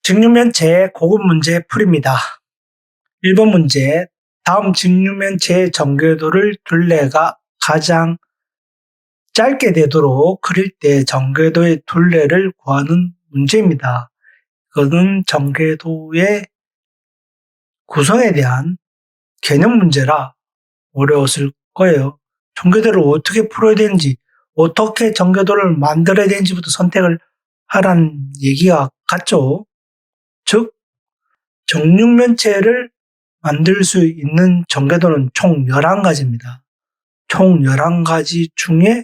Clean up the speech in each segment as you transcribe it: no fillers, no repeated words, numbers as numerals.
직육면체 고급 문제 풀이입니다. 1번 문제, 다음 직육면체의 전개도를 둘레가 가장 짧게 되도록 그릴 때 전개도의 둘레를 구하는 문제입니다. 이거는 전개도의 구성에 대한 개념 문제라 어려웠을 거예요. 전개도를 어떻게 풀어야 되는지, 어떻게 전개도를 만들어야 되는지부터 선택을 하라는 얘기가 같죠. 즉, 정육면체를 만들 수 있는 전개도는 총 11가지입니다. 총 11가지 중에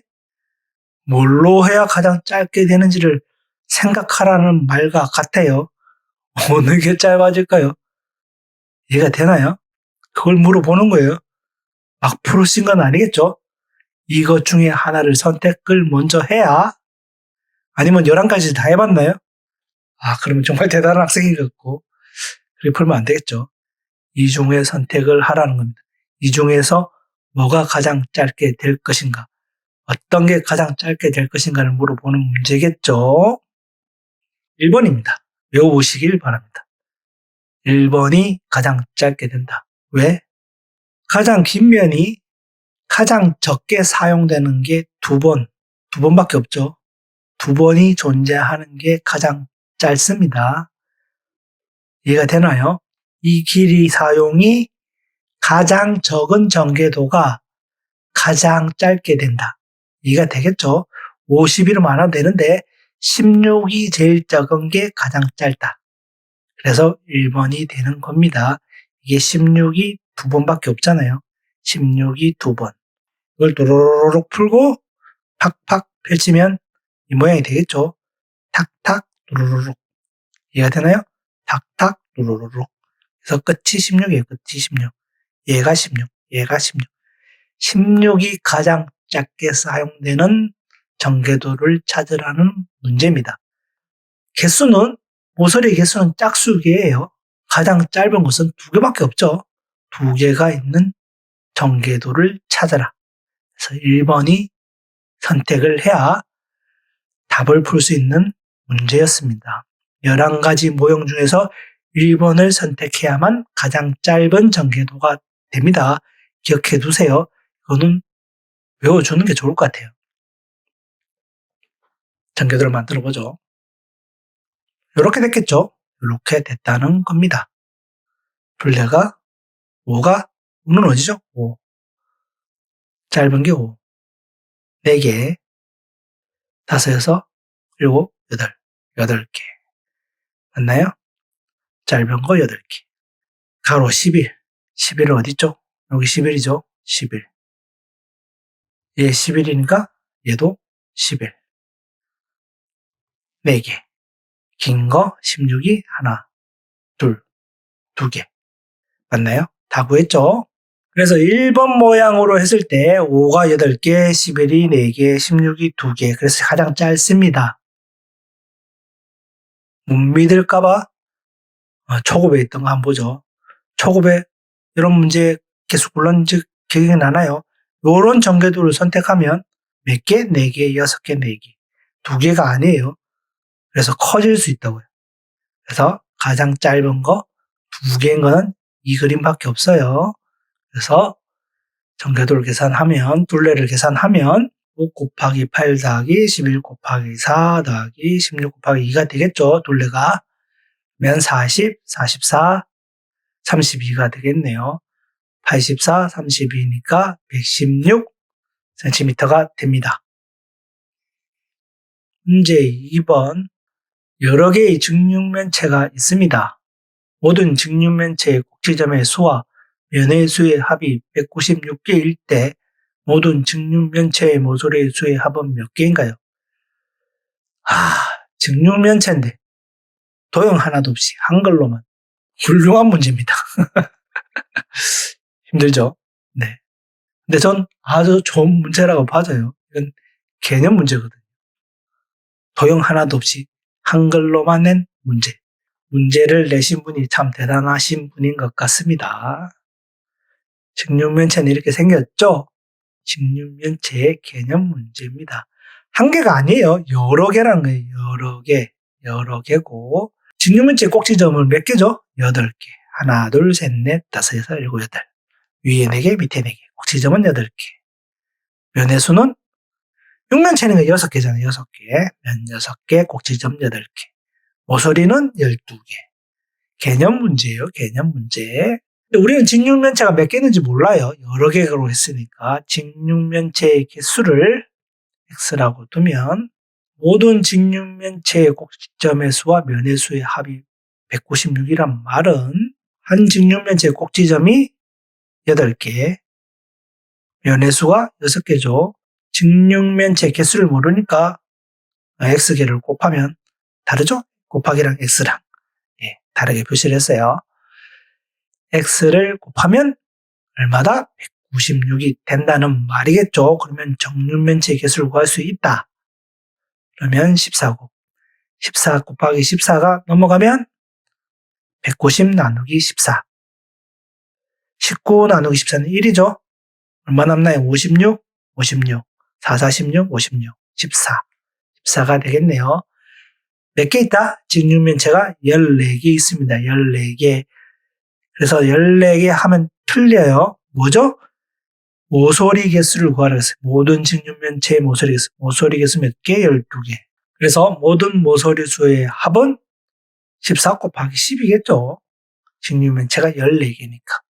뭘로 해야 가장 짧게 되는지를 생각하라는 말과 같아요. 어느 게 짧아질까요? 이해가 되나요? 그걸 물어보는 거예요. 막 풀으신 건 아니겠죠? 이것 중에 하나를 선택을 먼저 해야, 아니면 11가지 다 해봤나요? 그러면 정말 대단한 학생인 것 같고, 그렇게 풀면 안 되겠죠. 이 중에 선택을 하라는 겁니다. 이 중에서 뭐가 가장 짧게 될 것인가, 어떤 게 가장 짧게 될 것인가를 물어보는 문제겠죠. 1번입니다. 외워보시길 바랍니다. 1번이 가장 짧게 된다. 왜? 가장 긴 면이 가장 적게 사용되는 게 2번밖에 없죠. 2번이 존재하는 게 가장 짧습니다. 이해가 되나요? 이 길이 사용이 가장 적은 전개도가 가장 짧게 된다. 이해가 되겠죠? 50이면 안 되는데 16이 제일 적은 게 가장 짧다. 그래서 1번이 되는 겁니다. 이게 16이 2번밖에 없잖아요. 16이 2번. 이걸 도로로록 풀고 팍팍 펼치면 이 모양이 되겠죠. 탁탁 도로로록. 이해가 되나요? 탁탁 도로로록. 그래서 끝이 16이에요. 끝이 16. 얘가 16. 얘가 16. 16이 가장 작게 사용되는 전개도를 찾으라는 문제입니다. 개수는, 모서리 개수는 짝수개예요. 가장 짧은 것은 2개밖에 없죠. 2개가 있는 전개도를 찾아라. 그래서 1번이 선택을 해야 답을 풀 수 있는 문제였습니다. 11가지 모형 중에서 1번을 선택해야만 가장 짧은 전개도가 됩니다. 기억해 두세요. 이거는 외워주는 게 좋을 것 같아요. 전개도를 만들어 보죠. 이렇게 됐겠죠? 이렇게 됐다는 겁니다. 둘레가 5는 어디죠? 5. 짧은 게 5. 4개. 5, 6, 7, 8. 8개. 맞나요? 짧은 거 8개. 가로 11. 11은 어디죠? 여기 11이죠? 11. 얘 11이니까 얘도 11. 4개. 긴 거 16이 하나, 둘, 2개. 맞나요? 다 구했죠? 그래서 1번 모양으로 했을 때 5가 8개, 11이 4개, 16이 2개. 그래서 가장 짧습니다. 못 믿을까봐 초급에 있던 거 한번 보죠. 초급에 이런 문제 계속 굴런즉 기억이 나나요? 이런 전개도를 선택하면 몇 개? 4개, 6개, 4개. 2개가 아니에요. 그래서 커질 수 있다고요. 그래서 가장 짧은 거 2개인 거는 이 그림밖에 없어요. 그래서 전개도를 계산하면, 둘레를 계산하면 5 곱하기 8 더하기 11 곱하기 4 더하기 16 곱하기 2가 되겠죠. 둘레가. 그러면 40, 44, 32가 되겠네요. 84, 32니까 116cm가 됩니다. 문제 2번. 여러 개의 직육면체가 있습니다. 모든 직육면체의 꼭지점의 수와 면의 수의 합이 196개일 때 모든 직육면체의 모서리의 수의 합은 몇 개인가요? 직육면체인데 도형 하나도 없이 한글로만. 훌륭한 문제입니다. 힘들죠? 네. 근데 전 아주 좋은 문제라고 봐져요. 이건 개념 문제거든요. 도형 하나도 없이 한글로만 낸 문제. 문제를 내신 분이 참 대단하신 분인 것 같습니다. 직육면체는 이렇게 생겼죠? 직육면체의 개념 문제입니다. 한 개가 아니에요. 여러 개라는 거예요. 여러 개고. 직육면체 꼭지점은 몇 개죠? 8개. 하나, 둘, 셋, 넷, 다섯, 여섯, 일곱, 여덟. 위에 4개, 밑에 4개. 꼭지점은 8개. 면의 수는 육면체는 6개잖아요. 6개. 면 6개, 꼭지점 8개. 모서리는 12개. 개념 문제예요. 개념 문제. 우리는 직육면체가 몇 개 있는지 몰라요. 여러 개로 했으니까 직육면체의 개수를 x라고 두면 모든 직육면체의 꼭지점의 수와 면의 수의 합이 196이란 말은 한 직육면체의 꼭지점이 8개, 면의 수가 6개죠. 직육면체 개수를 모르니까 x개를 곱하면 다르죠? 곱하기랑 x랑 다르게 표시를 했어요. x를 곱하면 얼마다? 196이 된다는 말이겠죠. 그러면 정육면체 개수를 구할 수 있다. 그러면 14곱. 14 곱하기 14가 넘어가면 190 나누기 14. 19 나누기 14는 1이죠. 얼마 남나요? 56, 56. 4, 46, 56. 14. 14가 되겠네요. 몇 개 있다? 직육면체가 14개 있습니다. 14개. 그래서 14개 하면 틀려요. 뭐죠? 모서리 개수를 구하라 했어요. 모든 직육면체의 모서리 개수. 모서리 개수 몇 개? 12개. 그래서 모든 모서리 수의 합은 14 곱하기 10이겠죠. 직육면체가 14개니까.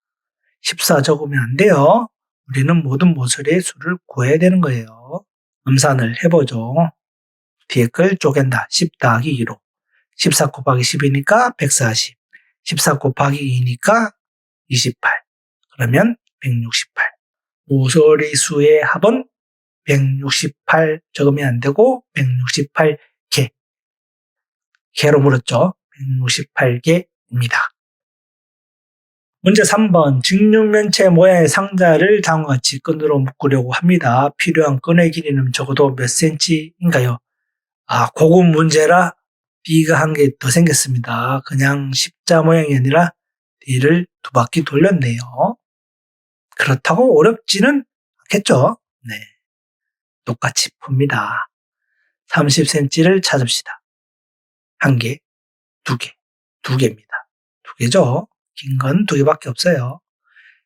14 적으면 안 돼요. 우리는 모든 모서리의 수를 구해야 되는 거예요. 암산을 해보죠. 뒤에 걸 쪼갠다. 10 더하기 2로. 14 곱하기 10이니까 140. 14 곱하기 2니까 28. 그러면 168. 모서리 수의 합은 168 적으면 안 되고 168개. 개로 물었죠. 168개입니다. 문제 3번. 직육면체 모양의 상자를 다음과 같이 끈으로 묶으려고 합니다. 필요한 끈의 길이는 적어도 몇 cm인가요? 고급 문제라 B가 한 개 더 생겼습니다. 그냥 십자 모양이 아니라 D를 2바퀴 돌렸네요. 그렇다고 어렵지는 않겠죠? 네. 똑같이 풉니다. 30cm를 찾읍시다. 1개, 2개, 2개입니다. 2개죠? 긴 건 2개밖에 없어요.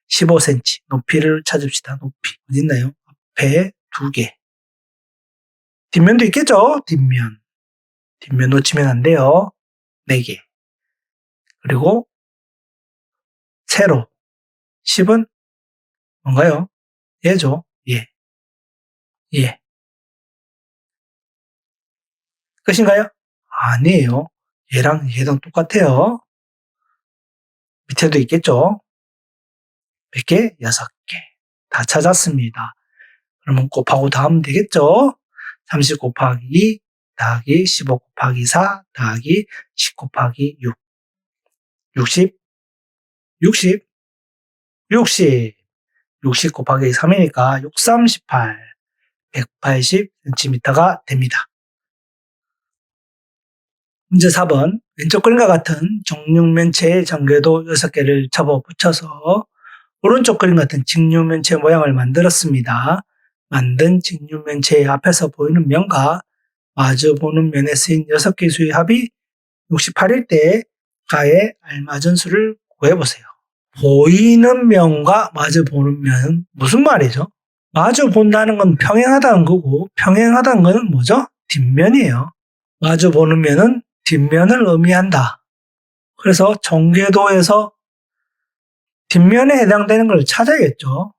15cm 높이를 찾읍시다. 높이 어디 있나요? 앞에 2개. 뒷면도 있겠죠? 뒷면 놓치면 안 돼요. 4개. 그리고 세로 10은 뭔가요? 얘죠. 얘. 끝인가요? 아니에요. 얘랑 똑같아요. 밑에도 있겠죠? 몇 개? 6개. 다 찾았습니다. 그러면 곱하고 다 하면 되겠죠? 30 곱하기 2 더하기 15 곱하기 4 더하기 10 곱하기 6. 60 곱하기 3이니까 6, 3, 18. 180cm가 됩니다. 문제 4번. 왼쪽 그림과 같은 정육면체의 전개도 6개를 접어 붙여서 오른쪽 그림 같은 직육면체 모양을 만들었습니다. 만든 직육면체의 앞에서 보이는 면과 마주 보는 면에 쓰인 6개 수의 합이 68일 때 가에 알맞은 수를 구해보세요. 보이는 면과 마주 보는 면은 무슨 말이죠? 마주 본다는 건 평행하다는 거고 평행하다는 건 뭐죠? 뒷면이에요. 마주 보는 면은 뒷면을 의미한다. 그래서 전개도에서 뒷면에 해당되는 걸 찾아야겠죠.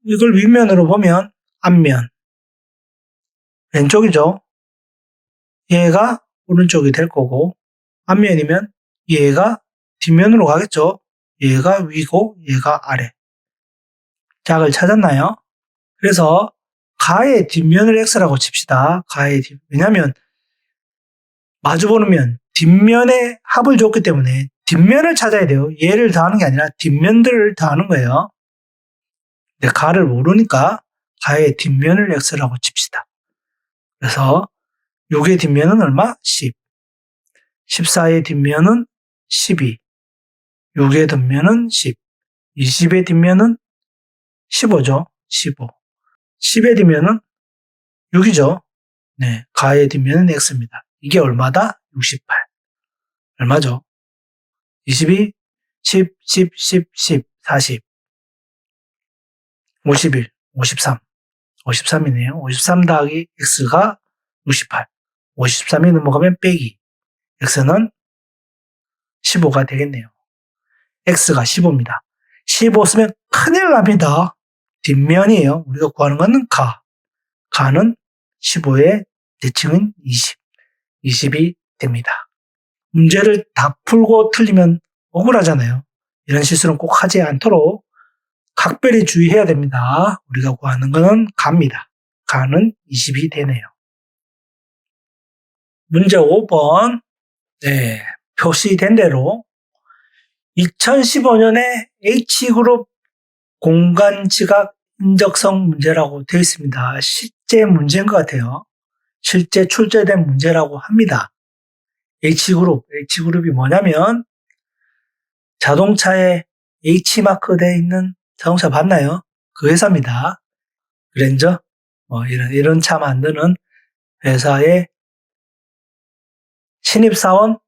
이걸 윗면으로 보면 앞면, 왼쪽이죠. 얘가 오른쪽이 될 거고 앞면이면 얘가 뒷면으로 가겠죠. 얘가 위고 얘가 아래. 짝을 찾았나요? 그래서 가의 뒷면을 x라고 칩시다. 왜냐하면 마주보는 면, 뒷면에 합을 줬기 때문에 뒷면을 찾아야 돼요. 얘를 더하는 게 아니라 뒷면들을 더하는 거예요. 근데 가를 모르니까 가의 뒷면을 x라고 칩시다. 그래서 6의 뒷면은 얼마? 10. 14의 뒷면은 12. 6의 뒷면은 10. 20의 뒷면은 15죠. 15. 10의 뒷면은 6이죠. 네, 가의 뒷면은 x입니다. 이게 얼마다? 68. 얼마죠? 22, 10, 10, 10, 10, 40, 51, 53. 53이네요. 53 더하기 x가 68. 53이 넘어가면 빼기. x는 15가 되겠네요. x가 15입니다. 15 쓰면 큰일 납니다. 뒷면이에요. 우리가 구하는 거는 가. 가는 15의 대칭은 20. 20이 됩니다. 문제를 다 풀고 틀리면 억울하잖아요. 이런 실수는 꼭 하지 않도록 각별히 주의해야 됩니다. 우리가 구하는 거는 가입니다. 가는 20이 되네요. 문제 5번. 네, 표시된 대로 2015년에 H그룹 공간지각 인적성 문제라고 되어 있습니다. 실제 문제인 것 같아요. 실제 출제된 문제라고 합니다. H그룹이 뭐냐면 자동차에 H마크 되어 있는 자동차 봤나요? 그 회사입니다. 그랜저 이런 차 만드는 회사의 신입사원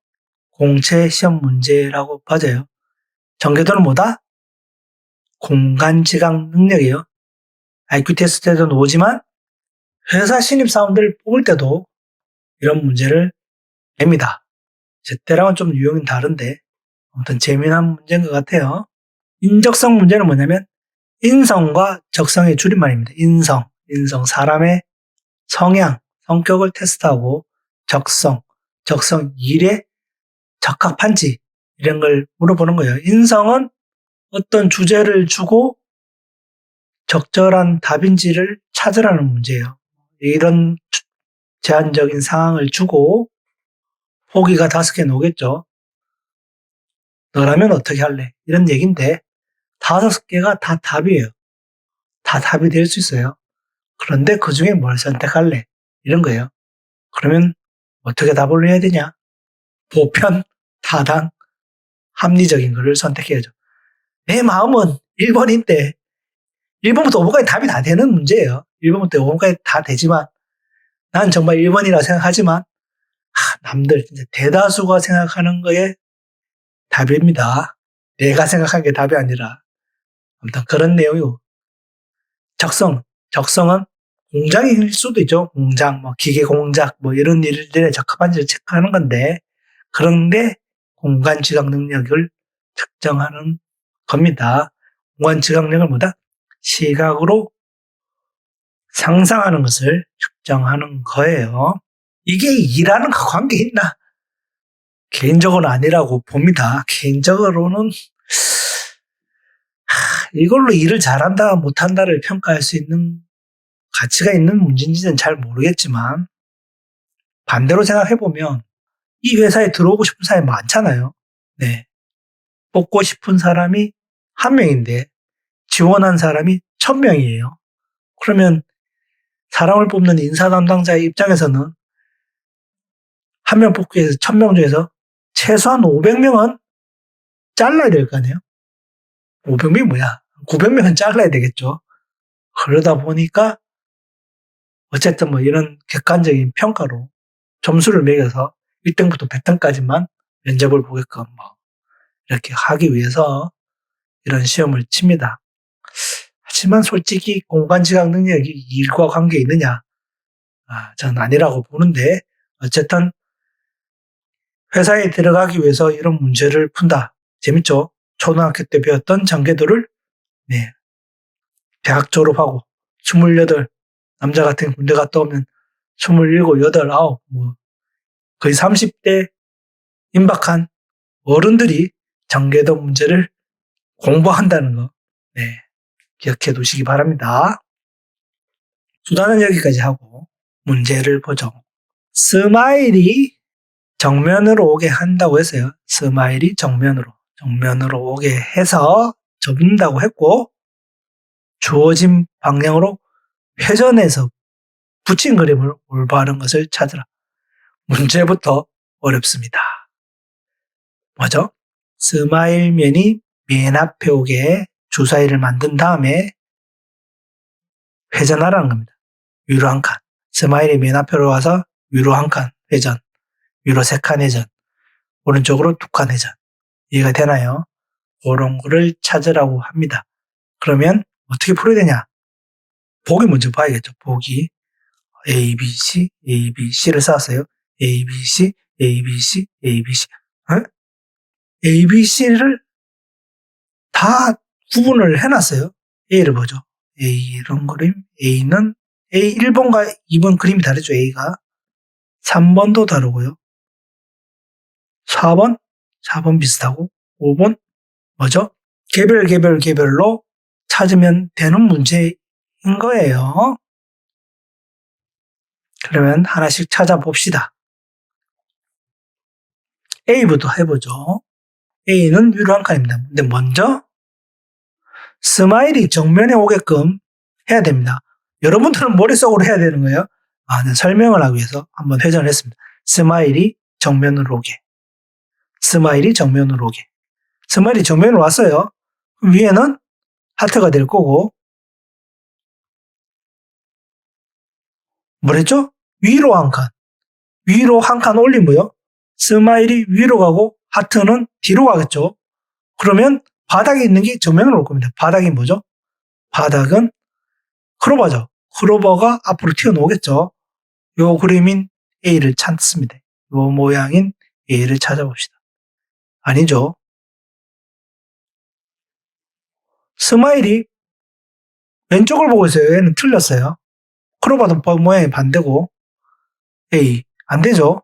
공채 시험 문제라고 봐져요. 전개도는 뭐다? 공간지각 능력이에요. IQ 테스트에도 나오지만 회사 신입사원들 뽑을 때도 이런 문제를 냅니다. 제 때랑은 좀 유형이 다른데 아무튼 재미난 문제인 것 같아요. 인적성 문제는 뭐냐면 인성과 적성의 줄임말입니다. 인성, 사람의 성향, 성격을 테스트하고 적성 일에 적합한지 이런 걸 물어보는 거예요. 인성은 어떤 주제를 주고 적절한 답인지를 찾으라는 문제예요. 이런 제한적인 상황을 주고 보기가 5개 나오겠죠. 너라면 어떻게 할래? 이런 얘기인데 5개가 다 답이에요. 다 답이 될 수 있어요. 그런데 그 중에 뭘 선택할래? 이런 거예요. 그러면 어떻게 답을 해야 되냐? 보편, 타당, 합리적인 것을 선택해야죠. 내 마음은 1번인데 1번부터 5번까지 답이 다 되는 문제예요. 1번부터 5번까지 다 되지만 난 정말 1번이라 생각하지만 남들 대다수가 생각하는 거에 답입니다. 내가 생각한 게 답이 아니라 아무튼 그런 내용이고 적성은 공장일 수도 있죠. 공장, 기계 공작, 이런 일들에 적합한지를 체크하는 건데 그런데 공간 지각 능력을 측정하는 겁니다. 공간 지각 능력을 뭐다? 시각으로 상상하는 것을 측정하는 거예요. 이게 일하는 거 관계 있나? 개인적으로는 아니라고 봅니다. 개인적으로는 이걸로 일을 잘한다 못한다를 평가할 수 있는 가치가 있는 문제인지는 잘 모르겠지만 반대로 생각해보면 이 회사에 들어오고 싶은 사람이 많잖아요. 네. 뽑고 싶은 사람이 1명인데 지원한 사람이 1000명이에요. 그러면 사람을 뽑는 인사 담당자의 입장에서는 1명 뽑기 위해서 1000명 중에서 최소한 500명은 잘라야 될 거 아니에요? 500명이 뭐야? 900명은 잘라야 되겠죠. 그러다 보니까 어쨌든 이런 객관적인 평가로 점수를 매겨서 1등부터 100등까지만 면접을 보게끔 이렇게 하기 위해서 이런 시험을 칩니다. 하지만 솔직히 공간지각 능력이 일과 관계 있느냐? 저는 아니라고 보는데 어쨌든 회사에 들어가기 위해서 이런 문제를 푼다. 재밌죠? 초등학교 때 배웠던 전개도를 대학 졸업하고 28 남자 같은 군대 갔다 오면 27, 8, 9 거의 30대 임박한 어른들이 전개도 문제를 공부한다는 거 기억해 두시기 바랍니다. 수단은 여기까지 하고 문제를 보죠. 스마일이 정면으로 오게 한다고 했어요. 스마일이 정면으로 오게 해서 접는다고 했고 주어진 방향으로 회전해서 붙인 그림을 올바른 것을 찾으라. 문제부터 어렵습니다. 뭐죠? 스마일면이 맨 앞에 오게 주사위를 만든 다음에 회전하라는 겁니다. 위로 한 칸. 스마일이 맨 앞으로 와서 위로 한 칸 회전, 위로 3칸 회전. 오른쪽으로 두 칸 회전. 이해가 되나요? 그런 거를 찾으라고 합니다. 그러면 어떻게 풀어야 되냐? 보기 먼저 봐야겠죠. 보기. A, B, C, A, B, C를 쌓았어요. A, B, C, A, B, C, A, B, C. A, B, C를 다 구분을 해놨어요. A를 보죠. A 이런 그림. A는 A 1번과 2번 그림이 다르죠. A가. 3번도 다르고요. 4번 비슷하고 5번 뭐죠? 개별로 찾으면 되는 문제인 거예요. 그러면 하나씩 찾아봅시다. A부터 해보죠. A는 위로 한 칸입니다. 근데 먼저 스마일이 정면에 오게끔 해야 됩니다. 여러분들은 머릿속으로 해야 되는 거예요. 네, 설명을 하기 위해서 한번 회전을 했습니다. 스마일이 정면으로 오게. 스마일이 정면으로 오게. 스마일이 정면으로 왔어요. 위에는 하트가 될 거고, 뭐랬죠? 위로 한 칸. 위로 한 칸 올리고요. 스마일이 위로 가고 하트는 뒤로 가겠죠. 그러면 바닥에 있는 게 정면으로 올 겁니다. 바닥이 뭐죠? 바닥은 크로버죠. 크로버가 앞으로 튀어나오겠죠. 요 그림인 A를 찾습니다. 요 모양인 A를 찾아봅시다. 아니죠. 스마일이 왼쪽을 보고 있어요. 얘는 틀렸어요. 크로버도 모양이 반대고 A 안 되죠.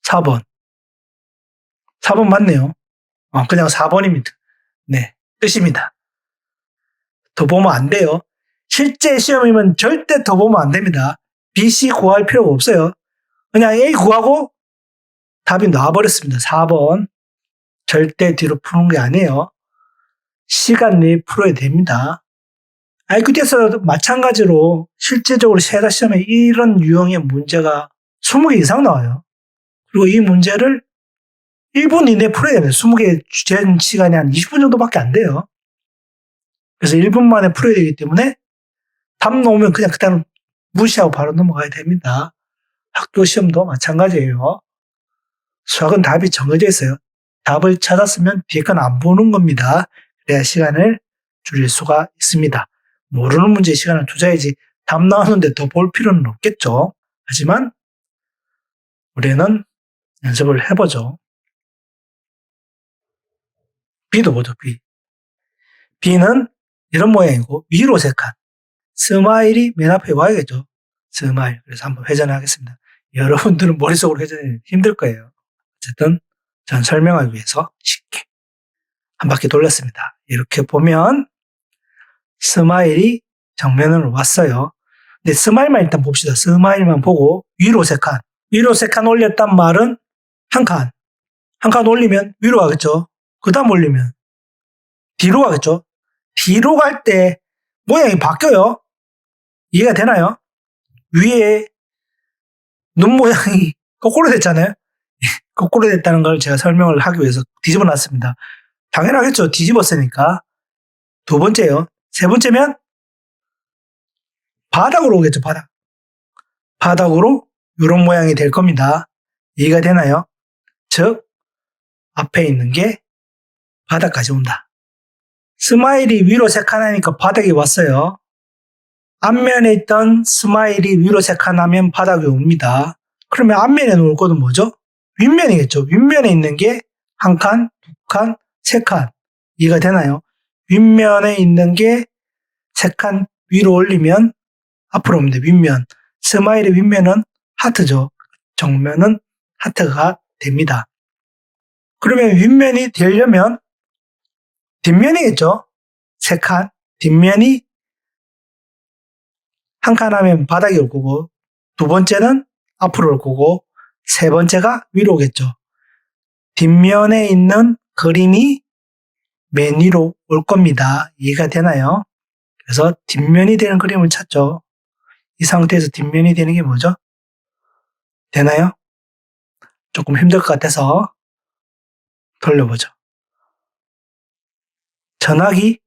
4번. 4번 맞네요. 그냥 4번입니다. 네, 뜻입니다. 더 보면 안 돼요. 실제 시험이면 절대 더 보면 안 됩니다. B, C 구할 필요가 없어요. 그냥 A 구하고 답이 나와버렸습니다. 4번. 절대 뒤로 푸는 게 아니에요. 시간 내에 풀어야 됩니다. IQ 테스트도 마찬가지로 실제적으로 세다 시험에 이런 유형의 문제가 20개 이상 나와요. 그리고 이 문제를 1분 이내에 풀어야 됩니다. 20개 주된 시간이 한 20분 정도밖에 안 돼요. 그래서 1분 만에 풀어야 되기 때문에 답 나오면 그냥 그때는 무시하고 바로 넘어가야 됩니다. 학교 시험도 마찬가지예요. 수학은 답이 정해져 있어요. 답을 찾았으면 뒤에 건 안 보는 겁니다. 그래야 시간을 줄일 수가 있습니다. 모르는 문제에 시간을 투자해야지 답 나오는데 더 볼 필요는 없겠죠. 하지만 우리는 연습을 해보죠. B도 보죠. B는 이런 모양이고 위로 세 칸. 스마일이 맨 앞에 와야겠죠. 스마일. 그래서 한번 회전을 하겠습니다. 여러분들은 머릿속으로 회전이 힘들 거예요. 어쨌든 전 설명하기 위해서 쉽게 한 바퀴 돌렸습니다. 이렇게 보면 스마일이 정면으로 왔어요. 근데 스마일만 일단 봅시다. 스마일만 보고 위로 세 칸. 위로 세 칸 올렸단 말은 한 칸. 한 칸 올리면 위로 가겠죠. 그 다음 올리면 뒤로 가겠죠. 뒤로 갈 때 모양이 바뀌어요. 이해가 되나요? 위에 눈 모양이 거꾸로 됐잖아요. 거꾸로 됐다는 걸 제가 설명을 하기 위해서 뒤집어 놨습니다. 당연하겠죠. 뒤집었으니까. 두 번째요. 세 번째면 바닥으로 오겠죠. 바닥으로 이런 모양이 될 겁니다. 이해가 되나요? 즉 앞에 있는 게 바닥까지 온다. 스마일이 위로 세 칸 하니까 바닥이 왔어요. 앞면에 있던 스마일이 위로 세 칸 하면 바닥이 옵니다. 그러면 앞면에 놓을 거는 뭐죠? 윗면이겠죠. 윗면에 있는 게 한 칸, 두 칸, 세 칸. 이해가 되나요? 윗면에 있는 게 세 칸 위로 올리면 앞으로 옵니다. 윗면. 스마일의 윗면은 하트죠. 정면은 하트가 됩니다. 그러면 윗면이 되려면 뒷면이겠죠. 세 칸. 뒷면이 한 칸 하면 바닥이 올 거고, 두 번째는 앞으로 올 거고, 세 번째가 위로 오겠죠. 뒷면에 있는 그림이 맨 위로 올 겁니다. 이해가 되나요? 그래서 뒷면이 되는 그림을 찾죠. 이 상태에서 뒷면이 되는 게 뭐죠? 되나요? 조금 힘들 것 같아서 돌려보죠. 전화기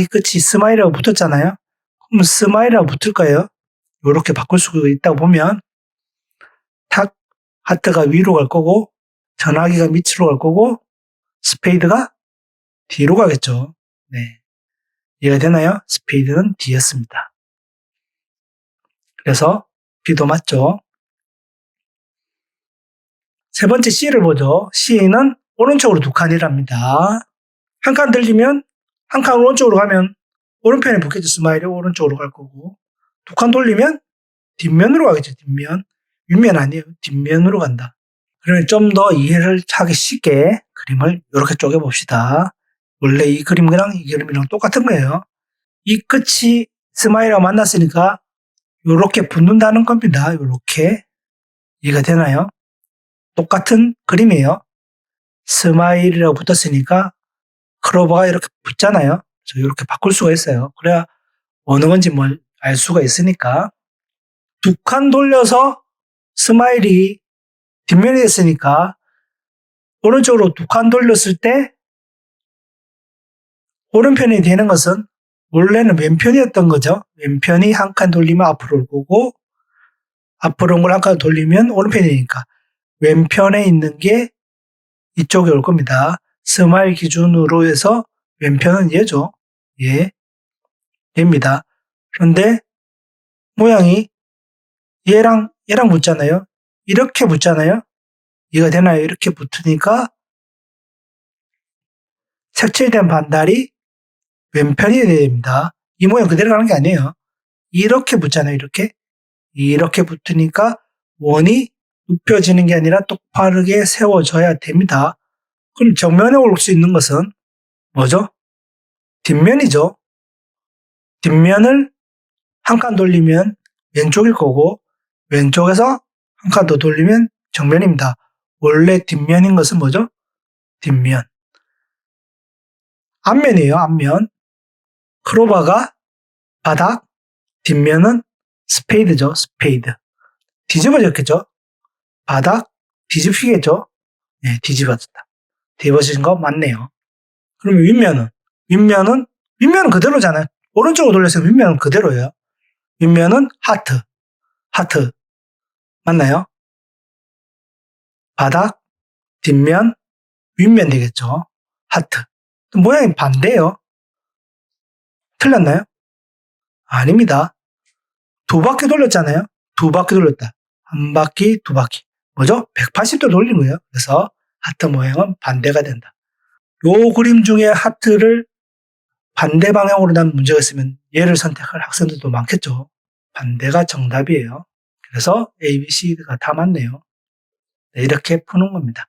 끝이 스마일이라고 붙었잖아요. 그럼 스마일이라고 붙을 거예요. 이렇게 바꿀 수 있다고 보면 탁 하트가 위로 갈 거고 전화기가 밑으로 갈 거고 스페이드가 뒤로 가겠죠. 네. 이해가 되나요? 스페이드는 D였습니다. 그래서 B도 맞죠. 세 번째 C를 보죠. C는 오른쪽으로 두 칸이랍니다. 한 칸 들리면 한 칸 오른쪽으로 가면 오른편에 붙겠죠. 스마일이 오른쪽으로 갈 거고 두 칸 돌리면 뒷면으로 가겠죠. 뒷면. 윗면 아니에요. 뒷면으로 간다. 그러면 좀 더 이해를 하기 쉽게 그림을 이렇게 쪼개봅시다. 원래 이 그림이랑 이 그림이랑 똑같은 거예요. 이 끝이 스마일하고 만났으니까 이렇게 붙는다는 겁니다. 이렇게. 이해가 되나요? 똑같은 그림이에요. 스마일이라고 붙었으니까 크로버가 이렇게 붙잖아요. 그래서 이렇게 바꿀 수가 있어요. 그래야 어느 건지 뭘 알 수가 있으니까. 두 칸 돌려서 스마일이 뒷면이 됐으니까 오른쪽으로 두 칸 돌렸을 때 오른편이 되는 것은 원래는 왼편이었던 거죠. 왼편이 한 칸 돌리면 앞으로 올 거고 앞으로 온 걸 한 칸 돌리면 오른편이 되니까 왼편에 있는 게 이쪽에 올 겁니다. 스마일 기준으로 해서 왼편은 얘죠. 얘입니다. 그런데 모양이 얘랑 붙잖아요. 이렇게 붙잖아요. 이해가 되나요? 이렇게 붙으니까 색칠된 반달이 왼편이 됩니다. 이 모양 그대로 가는 게 아니에요. 이렇게 붙잖아요. 이렇게 붙으니까 원이 눕혀지는 게 아니라 똑바르게 세워져야 됩니다. 그럼 정면에 올 수 있는 것은 뭐죠? 뒷면이죠. 뒷면을 한 칸 돌리면 왼쪽일 거고 왼쪽에서 한 칸 더 돌리면 정면입니다. 원래 뒷면인 것은 뭐죠? 뒷면. 앞면이에요. 앞면. 크로바가 바닥, 뒷면은 스페이드죠. 스페이드. 뒤집어졌겠죠? 바닥 뒤집히겠죠? 네, 뒤집어졌다. 뒤집어진 거 맞네요. 그러면 윗면은 그대로잖아요. 오른쪽으로 돌렸으면 윗면은 그대로예요. 윗면은 하트. 맞나요? 바닥, 뒷면, 윗면 되겠죠. 하트. 모양이 반대예요. 틀렸나요? 아닙니다. 두 바퀴 돌렸잖아요. 두 바퀴 돌렸다. 한 바퀴, 두 바퀴. 뭐죠? 180도 돌린 거예요. 그래서 하트 모양은 반대가 된다. 요 그림 중에 하트를 반대 방향으로 난 문제가 있으면 얘를 선택할 학생들도 많겠죠. 반대가 정답이에요. 그래서 A, B, C가 다 맞네요. 네, 이렇게 푸는 겁니다.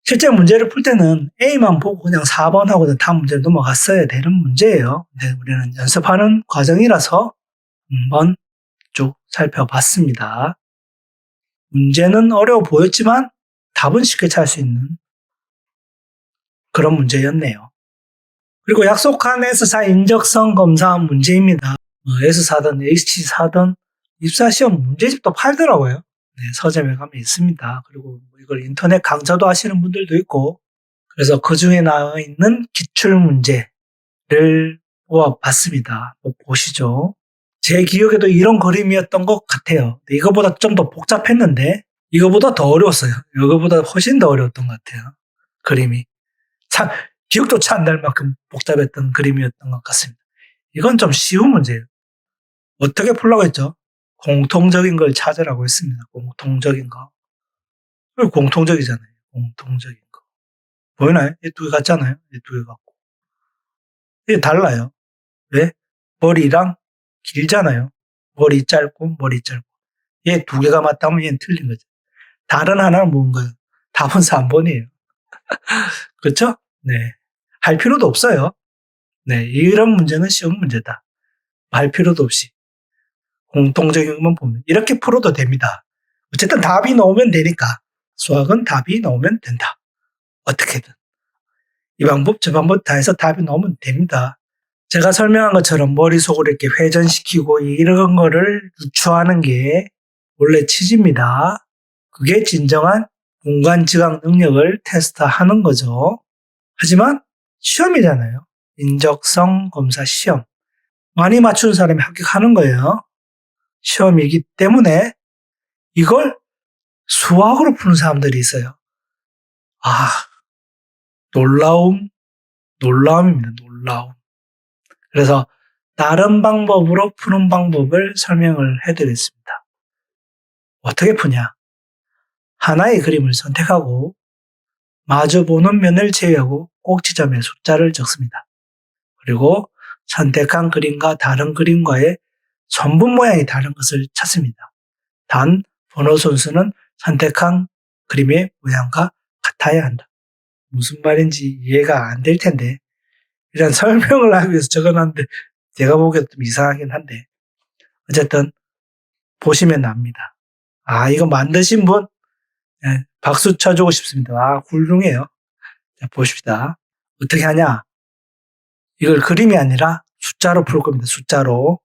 실제 문제를 풀 때는 A만 보고 그냥 4번 하고는 다음 문제를 넘어갔어야 되는 문제예요. 근데 우리는 연습하는 과정이라서 한번 쭉 살펴봤습니다. 문제는 어려워 보였지만 답은 쉽게 찾을 수 있는 그런 문제였네요. 그리고 약속한 S사 인적성 검사 문제입니다. S사든 H사든 입사시험 문제집도 팔더라고요. 네, 서점에 가면 있습니다. 그리고 이걸 인터넷 강좌도 하시는 분들도 있고 그래서 그 중에 나와 있는 기출문제를 뽑아봤습니다. 보시죠. 제 기억에도 이런 그림이었던 것 같아요. 이거보다 좀 더 복잡했는데 이거보다 더 어려웠어요. 이거보다 훨씬 더 어려웠던 것 같아요. 그림이. 참 기억도 차 안 날 만큼 복잡했던 그림이었던 것 같습니다. 이건 좀 쉬운 문제예요. 어떻게 풀라고 했죠? 공통적인 걸 찾으라고 했습니다. 공통적인 거. 공통적이잖아요. 공통적인 거. 보이나요? 이 두 개 같잖아요. 이 두 개 같고. 이게 달라요. 왜? 머리랑 길잖아요. 머리 짧고 머리 짧고. 얘 두 개가 맞다면 얘는 틀린 거죠. 다른 하나는 뭔가요? 답은 3번이에요. 그렇죠? 네. 할 필요도 없어요. 네. 이런 문제는 쉬운 문제다. 할 필요도 없이. 공통적인 것만 보면. 이렇게 풀어도 됩니다. 어쨌든 답이 나오면 되니까. 수학은 답이 나오면 된다. 어떻게든. 이 방법, 저 방법 다 해서 답이 나오면 됩니다. 제가 설명한 것처럼 머릿속으로 이렇게 회전시키고 이런 거를 유추하는 게 원래 취지입니다. 그게 진정한 공간 지각 능력을 테스트하는 거죠. 하지만 시험이잖아요. 인적성 검사 시험. 많이 맞추는 사람이 합격하는 거예요. 시험이기 때문에 이걸 수학으로 푸는 사람들이 있어요. 놀라움입니다. 놀라움. 그래서 다른 방법으로 푸는 방법을 설명을 해드렸습니다. 어떻게 푸냐? 하나의 그림을 선택하고 마주보는 면을 제외하고 꼭지점에 숫자를 적습니다. 그리고 선택한 그림과 다른 그림과의 손분 모양이 다른 것을 찾습니다. 단 번호 순서는 선택한 그림의 모양과 같아야 한다. 무슨 말인지 이해가 안 될 텐데 이런 설명을 하기 위해서 적어놨는데 제가 보기에도 좀 이상하긴 한데 어쨌든 보시면 압니다. 이거 만드신 분 박수 쳐주고 싶습니다. 훌륭해요. 자, 보십시다. 어떻게 하냐? 이걸 그림이 아니라 숫자로 풀 겁니다. 숫자로.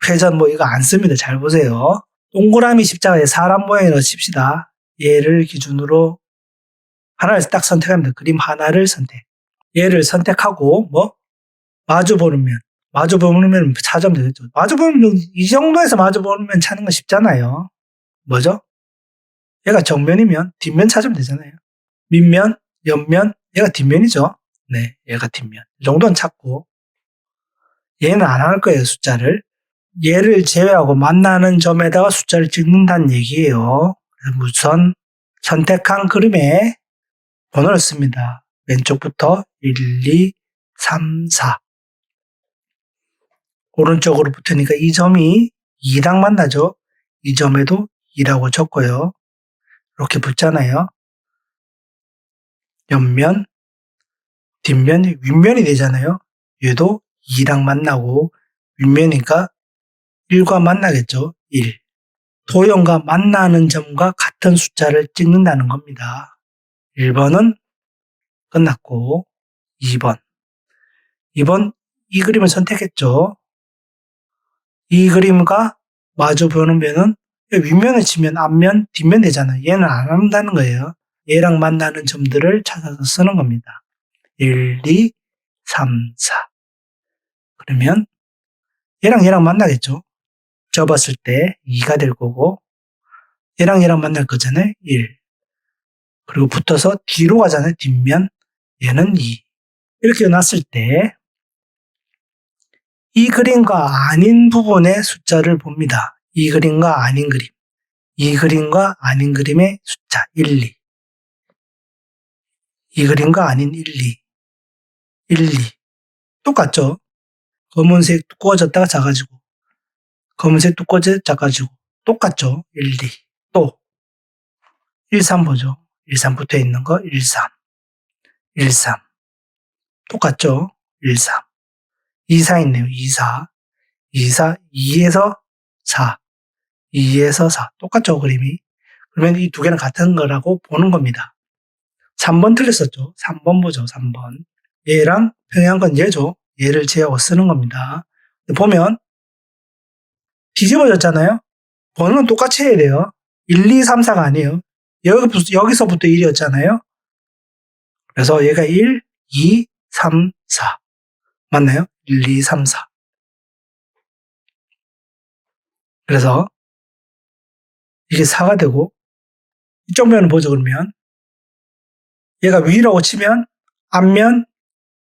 회전 이거 안 씁니다. 잘 보세요. 동그라미 십자가에 사람 모양이라고 칩시다. 얘를 기준으로 하나를 딱 선택합니다. 그림 하나를 선택. 얘를 선택하고 마주보는 면 찾으면 되겠죠. 마주보는 면, 이 정도에서 마주보는 면 찾는 건 쉽잖아요. 뭐죠? 얘가 정면이면 뒷면 찾으면 되잖아요. 밑면, 옆면, 얘가 뒷면이죠. 네, 얘가 뒷면. 이 정도는 찾고 얘는 안 할 거예요, 숫자를. 얘를 제외하고 만나는 점에다가 숫자를 찍는다는 얘기예요. 우선 선택한 그림에 번호를 씁니다. 왼쪽부터 1, 2, 3, 4. 오른쪽으로 붙으니까 이 점이 2랑 만나죠. 이 점에도 2라고 적고요. 이렇게 붙잖아요. 옆면, 뒷면, 윗면이 되잖아요. 얘도 2랑 만나고 윗면이니까 1과 만나겠죠. 1. 도형과 만나는 점과 같은 숫자를 찍는다는 겁니다. 1번은 끝났고 2번. 이 그림을 선택했죠. 이 그림과 마주 보는 면은 윗면을 치면 앞면, 뒷면 되잖아요. 얘는 안 한다는 거예요. 얘랑 만나는 점들을 찾아서 쓰는 겁니다. 1, 2, 3, 4. 그러면 얘랑 만나겠죠. 접었을 때 2가 될 거고 얘랑 만날 거잖아요. 1. 그리고 붙어서 뒤로 가잖아요. 뒷면. 얘는 2. 이렇게 놨을 때 이 그림과 아닌 부분의 숫자를 봅니다. 이 그림과 아닌 그림. 이 그림과 아닌 그림의 숫자 1, 2. 이 그림과 아닌 1, 2. 1, 2. 똑같죠? 검은색 두꺼워졌다가 작아지고 검은색 두꺼워져 작아지고 똑같죠? 1, 2. 또 1, 3 보죠. 1, 3 붙어 있는 거 1, 3. 1, 3. 똑같죠? 1, 3. 2, 4 있네요. 2, 4. 2, 4. 2에서 4. 2에서 4. 똑같죠, 그림이? 그러면 이 두 개는 같은 거라고 보는 겁니다. 3번 틀렸었죠? 3번 보죠, 3번. 얘랑 평행한 건 얘죠. 얘를 제하고 쓰는 겁니다. 보면 뒤집어졌잖아요? 번호는 똑같이 해야 돼요. 1, 2, 3, 4가 아니에요. 여기서부터 1이었잖아요. 그래서 얘가 1, 2, 3, 4. 맞나요? 1, 2, 3, 4. 그래서 이게 4가 되고 이쪽 면을 보죠, 그러면. 얘가 위라고 치면 앞면,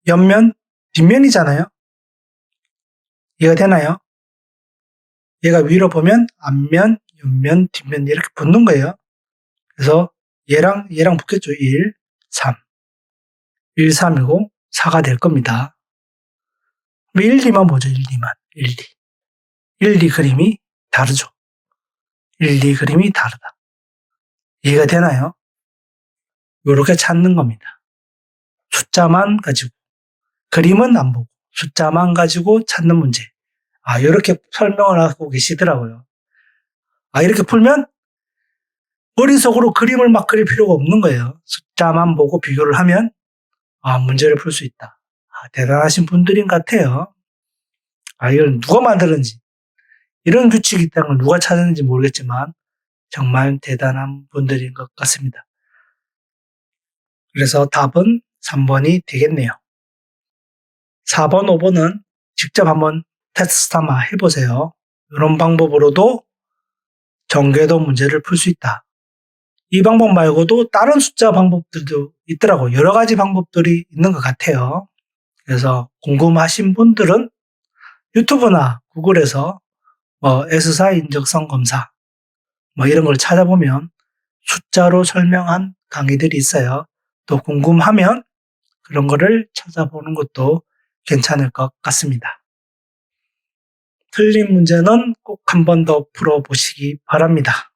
옆면, 뒷면이잖아요. 이해가 되나요? 얘가 위로 보면 앞면, 옆면, 뒷면 이렇게 붙는 거예요. 그래서 얘랑 붙겠죠. 1, 3. 1, 3이고 4가 될 겁니다. 1, 2만 보죠. 1, 2만. 1, 2. 1, 2 그림이 다르죠. 1, 2 그림이 다르다. 이해가 되나요? 이렇게 찾는 겁니다. 숫자만 가지고. 그림은 안 보고 숫자만 가지고 찾는 문제. 이렇게 설명을 하고 계시더라고요. 이렇게 풀면 머릿속으로 그림을 막 그릴 필요가 없는 거예요. 숫자만 보고 비교를 하면 문제를 풀 수 있다. 대단하신 분들인 것 같아요. 이걸 누가 만들었는지 이런 규칙이 있다는 걸 누가 찾았는지 모르겠지만 정말 대단한 분들인 것 같습니다. 그래서 답은 3번이 되겠네요. 4번, 5번은 직접 한번 테스트 한번 해보세요. 이런 방법으로도 전개도 문제를 풀 수 있다. 이 방법 말고도 다른 숫자 방법들도 있더라고요. 여러 가지 방법들이 있는 것 같아요. 그래서 궁금하신 분들은 유튜브나 구글에서 S사 인적성 검사 이런 걸 찾아보면 숫자로 설명한 강의들이 있어요. 또 궁금하면 그런 거를 찾아보는 것도 괜찮을 것 같습니다. 틀린 문제는 꼭 한 번 더 풀어보시기 바랍니다.